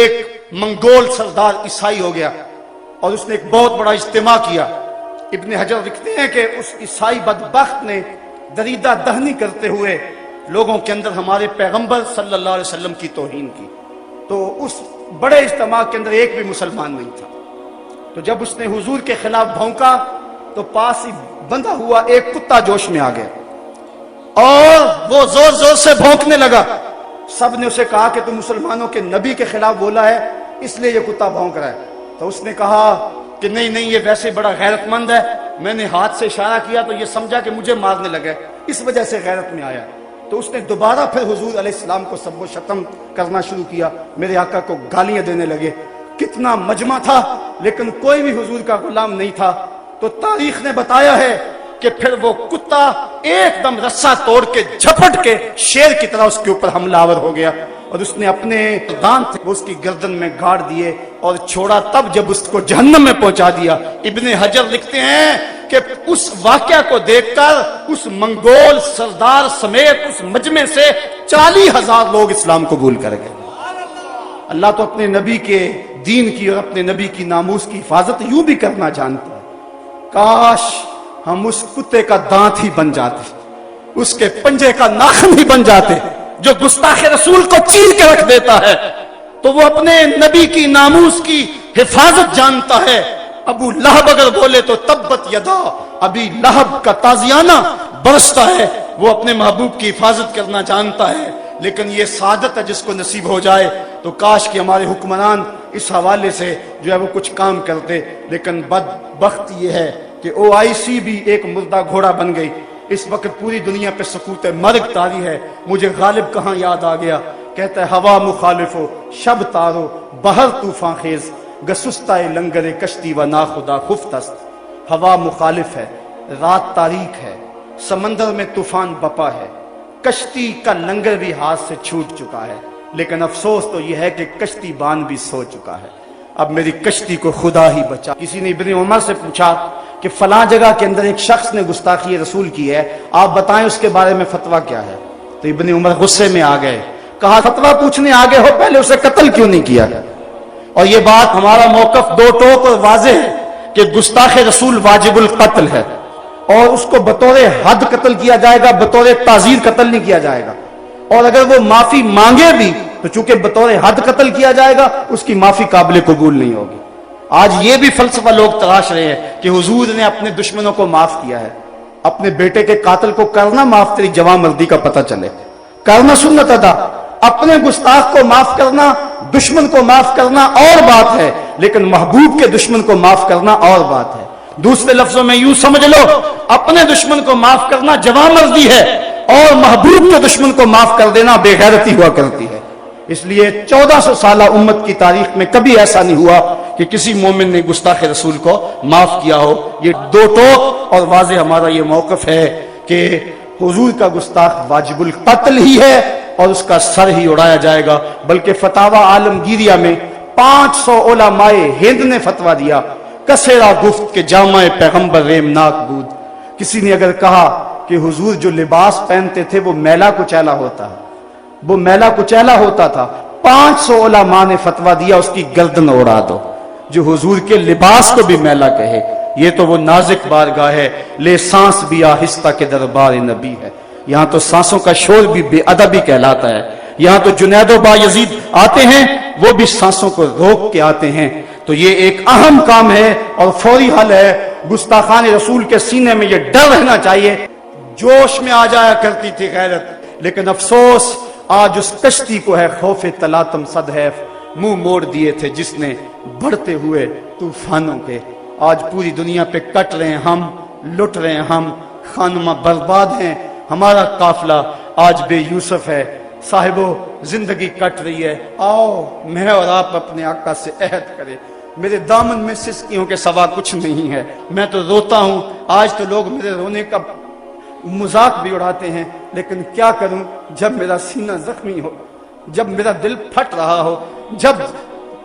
ایک منگول سردار عیسائی ہو گیا اور اس نے ایک بہت بڑا اجتماع کیا. ابن حجر لکھتے ہیں کہ اس عیسائی بدبخت نے دریدہ دہنی کرتے ہوئے لوگوں کے اندر ہمارے پیغمبر صلی اللہ علیہ وسلم کی توہین کی. تو اس بڑے اجتماع کے اندر ایک بھی مسلمان نہیں تھا. تو جب اس نے حضور کے خلاف بھونکا تو پاس ہی بندھا ہوا ایک کتا جوش میں آ گیا اور وہ زور زور سے بھونکنے لگا. سب نے اسے کہا کہ تم مسلمانوں کے نبی کے خلاف بولا ہے اس لیے یہ کتا بھونک رہا ہے. تو اس نے کہا کہ نہیں یہ ویسے بڑا غیرت مند ہے, میں نے ہاتھ سے اشارہ کیا تو یہ سمجھا کہ مجھے مارنے لگا, اس وجہ سے غیرت میں آیا. تو اس نے دوبارہ پھر حضور علیہ السلام کو سب و شتم کرنا شروع کیا, میرے آقا کو گالیاں دینے لگے. کتنا مجمع تھا لیکن کوئی بھی حضور کا غلام نہیں تھا. تو تاریخ نے بتایا ہے کہ پھر وہ کتا ایک دم رسا توڑ کے جھپٹ کے شیر کی طرح اس کے اوپر حملہ آور ہو گیا اور اس نے اپنے دانت وہ اس کی گردن میں گاڑ دیے اور چھوڑا تب جب اس کو جہنم میں پہنچا دیا. ابن حجر لکھتے ہیں کہ اس واقعہ کو دیکھ کر اس منگول سردار سمیت اس مجمع سے 40,000 لوگ اسلام قبول کر گئے. اللہ تو اپنے نبی کے دین کی اور اپنے نبی کی ناموس کی حفاظت یوں بھی کرنا جانتا ہے. کاش ہم اس کتے کا دانت ہی بن جاتے, اس کے پنجے کا ناخن ہی بن جاتے جو گستاخ رسول کو چیر کے رکھ دیتا ہے. تو وہ اپنے نبی کی ناموس کی حفاظت جانتا ہے. ابو لہب اگر بولے تو تبت یدا ابی لہب کا تازیانہ برستا ہے. وہ اپنے محبوب کی حفاظت کرنا جانتا ہے. لیکن یہ سعادت ہے جس کو نصیب ہو جائے. تو کاش کہ ہمارے حکمران اس حوالے سے جو ہے وہ کچھ کام کرتے. لیکن بدبخت یہ ہے کہ OIC بھی ایک مردہ گھوڑا بن گئی. اس وقت پوری دنیا پہ سکوت مرگ طاری ہے. مجھے غالب کہاں یاد آ گیا, کہتا ہے ہوا مخالف ہو شب تارو بہر طوفان خیز گسستہ لنگر کشتی و ناخدا خفتست. ہوا مخالف ہے, رات تاریک ہے, سمندر میں طوفان بپا ہے, کشتی کا لنگر بھی ہاتھ سے چھوٹ چکا ہے. لیکن افسوس تو یہ ہے کہ کشتی بان بھی سو چکا ہے. اب میری کشتی کو خدا ہی بچا. کسی نے ابن عمر سے پوچھا کہ فلاں جگہ کے اندر ایک شخص نے گستاخی رسول کی ہے, آپ بتائیں اس کے بارے میں فتویٰ کیا ہے. تو ابن عمر غصے میں آ گئے, کہا فتویٰ پوچھنے آگے ہو پہلے اسے قتل کیوں نہیں کیا. اور یہ بات ہمارا موقف دو ٹوک اور واضح ہے کہ گستاخ رسول واجب القتل ہے اور اس کو بطور حد قتل کیا جائے گا, بطور تعزیر قتل نہیں کیا جائے گا. اور اگر وہ معافی مانگے بھی تو چونکہ بطور حد قتل کیا جائے گا اس کی معافی قابل قبول نہیں ہوگی. آج یہ بھی فلسفہ لوگ تلاش رہے ہیں کہ حضور نے اپنے دشمنوں کو معاف کیا ہے. اپنے بیٹے کے قاتل کو کرنا معاف تیری جوان مردی کا پتہ چلے, کرنا سنت ادا. اپنے گستاخ کو معاف کرنا, دشمن کو معاف کرنا اور بات ہے, لیکن محبوب کے دشمن کو معاف کرنا اور بات ہے. دوسرے لفظوں میں یوں سمجھ لو, اپنے دشمن کو معاف کرنا جوان مردی ہے اور محبوب کے دشمن کو معاف کر دینا بے غیرتی ہوا کرتی ہے. اس لیے 1400 سالہ امت کی تاریخ میں کبھی ایسا نہیں ہوا کہ کسی مومن نے گستاخ رسول کو معاف کیا ہو. یہ دو ٹوک اور واضح ہمارا یہ موقف ہے کہ حضور کا گستاخ واجب القتل ہی ہے اور اس کا سر ہی اڑایا جائے گا. بلکہ فتاوی عالمگیریہ میں 500 علماء ہند نے فتویٰ دیا, کسیرا گفت کہ جامع پیغمبر ریمناک بود. کسی نے اگر کہا کہ حضور جو لباس پہنتے تھے وہ میلا کچیلا ہوتا ہے, وہ میلا کچیلا ہوتا تھا, 500 علماء نے فتویٰ دیا اس کی گردن اڑا دو جو حضور کے لباس کو بھی میلا کہے. یہ تو وہ نازک بارگاہ ہے, لے سانس بھی آہستہ کے دربار نبی ہے. یہاں تو سانسوں کا شور بھی بے ادبی کہلاتا ہے. یہاں تو جنید و بایزید آتے ہیں, وہ بھی سانسوں کو روک کے آتے ہیں. تو یہ ایک اہم کام ہے اور فوری حل ہے. گستاخان رسول کے سینے میں یہ ڈر رہنا چاہیے. جوش میں آ جایا کرتی تھی غیرت, لیکن افسوس آج اس کشتی کو ہے خوف تلاطم صدحیف منہ موڑ دیے تھے جس نے بڑھتے ہوئے طوفانوں کے. آج پوری دنیا پہ کٹ رہے ہیں ہم, لٹ رہے ہیں ہم, خانمہ برباد ہیں. ہمارا قافلہ آج بے یوسف ہے. صاحبو زندگی کٹ رہی ہے, آؤ میں اور آپ اپنے آقا سے عہد کریں. میرے دامن میں سسکیوں کے سوا کچھ نہیں ہے, میں تو روتا ہوں. آج تو لوگ میرے رونے کا مذاق بھی اڑاتے ہیں, لیکن کیا کروں جب میرا سینہ زخمی ہو, جب میرا دل پھٹ رہا ہو, جب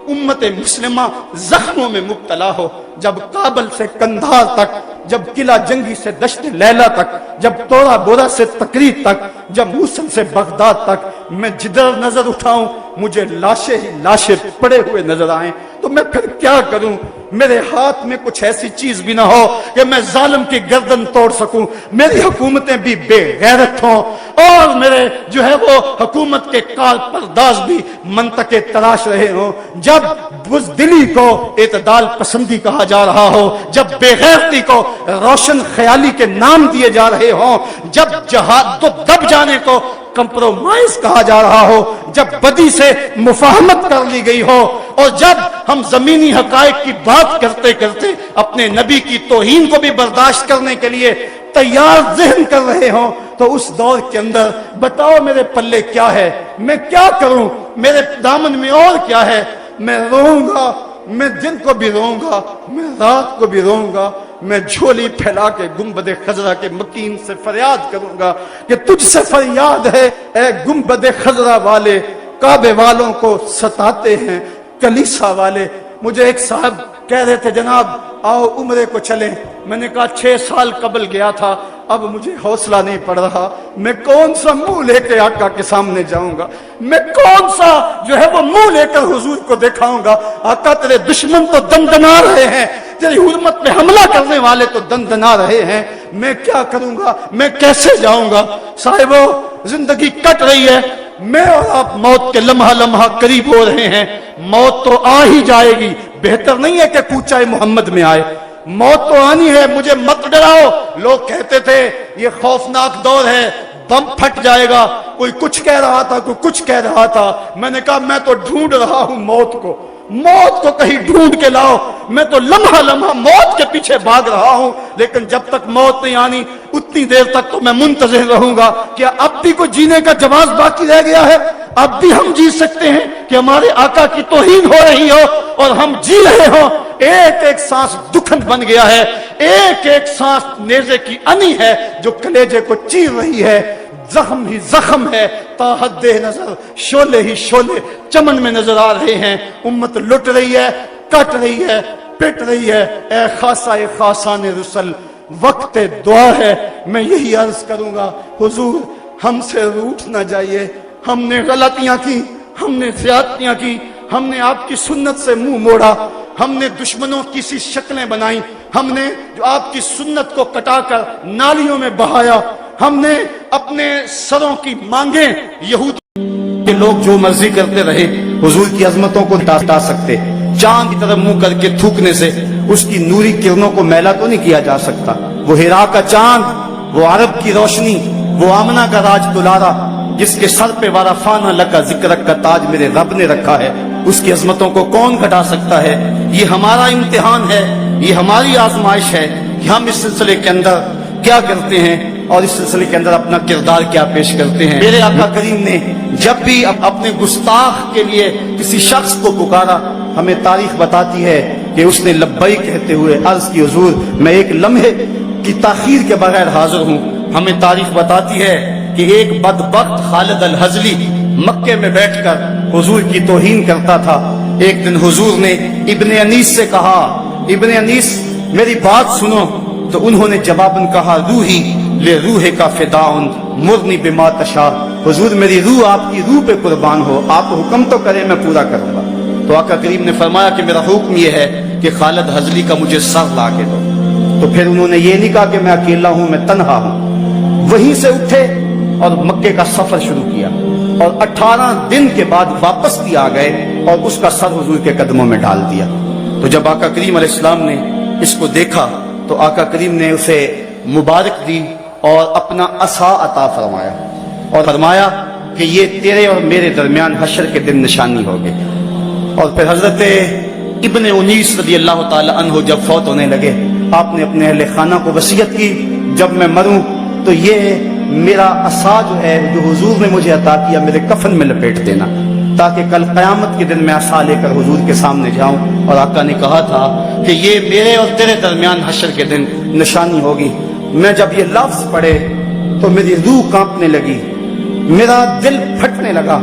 امت مسلمہ زخموں میں مبتلا ہو, جب کابل سے کندھار تک, جب قلعہ جنگی سے دشت لیلا تک, جب تورا بورا سے تقریر تک, جب موصل سے بغداد تک میں جدھر نظر اٹھاؤں मुझे लाशें ही लाशें पड़े हुए नजर आए तो मैं फिर क्या करूं? मेरे हाथ में कुछ ऐसी चीज भी ना हो कि मैं जालिम की गर्दन तोड़ सकूं, मेरी हुकूमतें भी बेगैरत हों और मेरे जो है वो हुकूमत के काल पर्दाज भी मंतके तलाश रहे हों। जब बुज़दिली को इत्दाल पसंदी कहा जा रहा हो, जब बेगैरती को रोशन ख्याली के नाम दिए जा रहे हों, जब जहाद तो दब जाने को कंप्रोमाइज कहा जा रहा हो, जब बदी से मुफाहमत कर ली गई हो और जब हम जमीनी हकायक की बात करते करते अपने नबी की तौहीन को भी बर्दाश्त करने के लिए तैयार ज़हन कर रहे हो, तो उस दौर के अंदर बताओ मेरे पल्ले क्या है? मैं क्या करूं? मेरे दामन में और क्या है? मैं रोऊंगा, मैं दिन को भी रोऊंगा, मैं रात को भी रोऊंगा, मैं झोली फैला के गुंबद खजरा के मकीन से फरियाद करूंगा कि तुझसे फरियाद है ए गुंबद खजरा वाले, काबे वालों को सताते हैं कलीसा वाले। मुझे एक साहब कह रहे थे जनाब आओ उम्रे को चलें। मैंने कहा 6 साल कबल गया था, अब मुझे हौसला नहीं पड़ रहा, मैं कौन सा मुंह लेके आका के सामने जाऊंगा, मैं कौन सा जो है वो मुंह लेकर हुजूर को दिखाऊंगा? आका तेरे दुश्मन तो दंदना रहे हैं, तेरी हुर्मत पे हमला करने वाले तो दंदना रहे हैं, मैं क्या करूंगा, मैं कैसे जाऊंगा? साहिबो जिंदगी कट रही है, मैं और आप मौत के लम्हा लम्हा करीब हो रहे हैं, मौत तो आ ही जाएगी, बेहतर नहीं है कि कूचा मोहम्मद में आए, मौत तो आनी है, मुझे मत डराओ। लोग कहते थे ये खौफनाक दौर है, बम फट जाएगा, कोई कुछ कह रहा था, कोई कुछ कह रहा था, मैंने कहा मैं तो ढूंढ रहा हूं मौत को, मौत को कहीं ढूंढ के लाओ, मैं तो लम्हा लम्हा मौत के पीछे भाग रहा हूं, लेकिन जब तक मौत नहीं आनी उतनी देर तक तो मैं मुंतज़िर रहूंगा। क्या अब भी कोई जीने का जवाब बाकी रह गया है? अब भी हम जी सकते हैं कि हमारे आका की तौहीन हो रही हो और हम जी रहे हो? एक एक सांस दुखन बन गया है, एक एक सांस नेज़े की अनी है जो कलेजे को चीर रही है, जख्म ही जख्म है, ताहद्दे नजर शोले ही शोले चमन में नजर आ रहे हैं। उम्मत लुट रही है, कट रही है, पिट रही है। ए खासा ए खासान रुसल वक्त दुआ है, मैं यही अर्ज करूंगा हुजूर हमसे रूठ ना जाइए, हमने गलतियां की, हमने ज्यादतियां की, हमने आपकी सुन्नत से मुंह मोड़ा, हमने दुश्मनों की सी शक्लें बनाई, हमने जो आपकी सुन्नत को कटाकर नालियों में बहाया, हमने अपने सरों की मांगे यहूद के लोग जो मर्जी करते रहे, हुजूर की अजमतों को हटा सकते, चांद की तरफ मुंह करके थूकने से उसकी नूरी किरणों को मैला तो नहीं किया जा सकता। वो हिरा का चांद, वो अरब की रोशनी, वो आमना का राज दुलारा जिसके सर पे वाराफाना लका जिक्र का ताज मेरे रब ने रखा है, उसकी अजमतों को कौन घटा सकता है? ये हमारा इम्तिहान है, ये हमारी आजमाइश है कि हम इस सिलसिले के अंदर क्या करते हैं और इस सिलसिले के अंदर अपना किरदार क्या पेश करते हैं। मेरे आका करीम ने जब भी अपने गुस्ताख के लिए किसी शख्स को पुकारा, हमें तारीख बताती है कि उसने लब्बई कहते हुए अर्ज की हुजूर मैं एक लम्हे की ताखीर के बगैर हाजिर हूँ। हमें तारीख बताती है कि एक बदबख्त खालिद अल हजली मक्के में बैठकर हुजूर की तौहीन करता था। एक दिन हुजूर ने इब्ने अनीस से कहा, इब्ने अनीस मेरी बात सुनो, तो उन्होंने जवाबन कहा रूही ले रूहे का फिदाउन मुरनी बिमा तशा, हुजूर मेरी रूह आपकी रूह पे कुर्बान हो, आप हुक्म तो करें मैं पूरा करूंगा। तो आका करीम ने फरमाया कि मेरा हुक्म यह है कि खालिद हजली का मुझे सर ला के दो। तो फिर उन्होंने ये नहीं कहा कि मैं अकेला हूं, मैं तन्हा हूं। वहीं से उठे और मक्के का सफर शुरू किया और 18 दिन के बाद वापस भी आ गए और उसका सर हुजूर के कदमों में डाल दिया। तो जब आका करीम अलैहिस्सलाम ने इसको देखा तो आका करीम ने उसे मुबारक दी और अपना असा अता फरमाया और फरमाया कि ये तेरे और मेरे दरमियान हशर के दिन निशानी होगी। और फिर हजरत इब्ने उनीस रज़ी अल्लाह ताला अन्हु जब फौत होने लगे, आपने अपने अहले खाना को वसीयत की जब मैं मरूं तो ये मेरा असा जो है जो हुजूर ने मुझे अता किया मेरे कफन में लपेट देना, ताकि कल क़यामत के दिन मैं असा लेकर हुजूर के सामने जाऊं। और आका ने कहा था कि ये मेरे और तेरे दरमियान हशर के दिन निशानी होगी। मैं जब ये लफ्ज पढ़े तो मेरी रूह कांपने लगी, मेरा दिल फटने लगा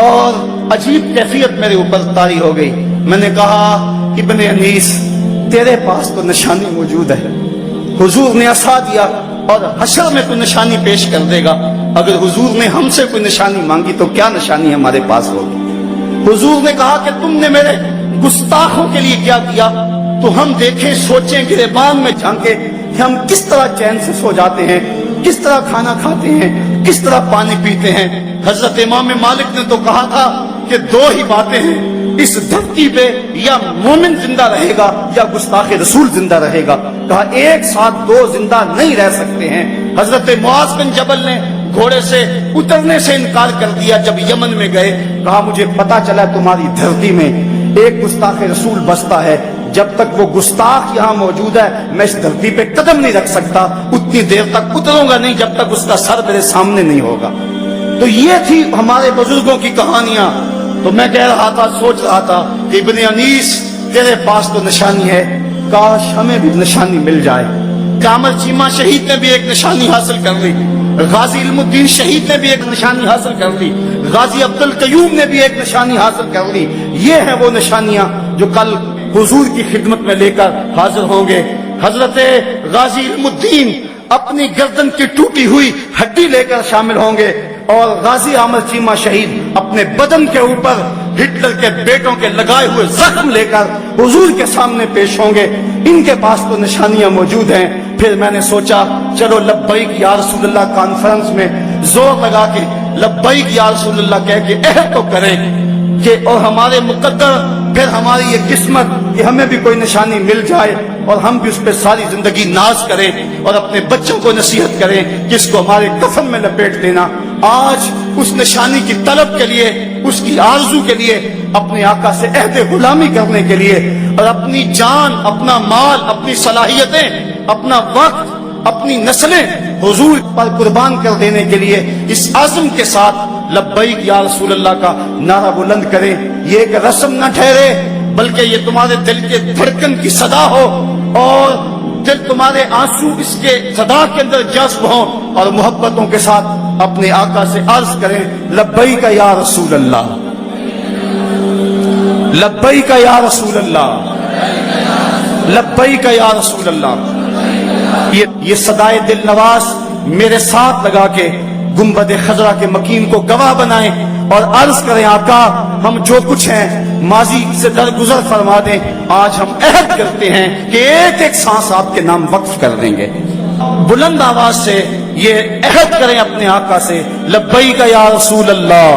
और अजीब कैफियत मेरे ऊपर तारी हो गई। मैंने कहा इब्ने अनीस तेरे पास तो निशानी मौजूद है, हुजूर ने असा दिया और हशर में कोई निशानी पेश कर देगा। अगर हुजूर ने हमसे कोई निशानी मांगी तो क्या निशानी हमारे पास होगी? हुजूर ने कहा कि तुमने मेरे गुस्ताखों के लिए क्या किया? तो हम देखें, सोचें, गिरेबान में झांके कि हम किस तरह चैन से सो जाते हैं, किस तरह खाना खाते हैं, किस तरह पानी पीते हैं। हजरत इमाम मालिक ने तो कहा था कि दो ही बातें हैं इस धरती पे, या मोमिन जिंदा रहेगा या गुस्ताख रसूल जिंदा रहेगा। कहा एक साथ दो जिंदा नहीं रह सकते हैं। हजरत मुआज बिन जबल ने घोड़े से उतरने से इनकार कर दिया जब यमन में गए। कहा मुझे पता चला तुम्हारी धरती में एक गुस्ताख रसूल बसता है, जब तक वो गुस्ताख यहाँ मौजूद है मैं इस धरती पे कदम नहीं रख सकता, उतनी देर तक उतरूंगा नहीं जब तक उसका सर मेरे सामने नहीं होगा। तो ये थी हमारे बुजुर्गों की कहानियां। तो मैं कह रहा था, सोच रहा था कि इब्ने अनीस तेरे पास तो निशानी है, काश हमें भी निशानी मिल जाए। कामल चीमा शहीद ने भी एक निशानी हासिल कर ली, गाजी इल्मुद्दीन शहीद ने भी एक निशानी हासिल कर ली, गाजी अब्दुल कयूम ने भी एक निशानी हासिल कर ली। ये है वो निशानियां जो कल हुजूर की खिदमत में लेकर हाजिर होंगे। हजरत गाजी इल्मुद्दीन अपनी गर्दन की टूटी हुई हड्डी लेकर शामिल होंगे और गाजी अहमद चीमा शहीद अपने बदन के ऊपर हिटलर के बेटों के लगाए हुए जख्म लेकर हुजूर के सामने पेश होंगे। इनके पास तो निशानियां मौजूद हैं। फिर मैंने सोचा चलो लब्बैक या रसूलल्लाह कॉन्फ्रेंस में जोर लगा के लब्बैक या रसूलल्लाह कह के अहद तो करें कि और हमारे मुकद्दर, फिर हमारी ये किस्मत कि हमें भी कोई निशानी मिल जाए और हम भी उस पर सारी जिंदगी नाज करें और अपने बच्चों को नसीहत करें कि इसको हमारे कफन में लपेट देना। आज उस निशानी की तलब के लिए, उसकी आरजू के लिए, अपने आका से अहद गुलामी करने के लिए और अपनी जान, अपना माल, अपनी सलाहियतें, अपना वक्त, अपनी नस्लें हुजूर पर कुर्बान कर देने के लिए इस आज़म के साथ लब्बैक या रसूलल्लाह का नारा बुलंद करें। ये एक रस्म न ठहरे बल्कि ये तुम्हारे दिल के धड़कन की सदा हो और दिल तुम्हारे आंसू इसके सदा के अंदर जज्ब हो और मोहब्बतों के साथ अपने आका से अर्ज करें लब्बैक या रसूलल्लाह, लब्बैक या रसूलल्लाह, लब्बैक या रसूलल्लाह। ये सदाए दिल नवाज मेरे साथ लगा के गुंबद खजरा के मकीन को गवाह बनाएं और अर्ज करें आका हम जो कुछ हैं माजी से दरगुजर फरमा दें। आज हम अहद करते हैं कि एक एक सांस आपके नाम वक्फ कर देंगे। बुलंद आवाज से ये अहद करें अपने आका से लब्बैक या रसूल अल्लाह,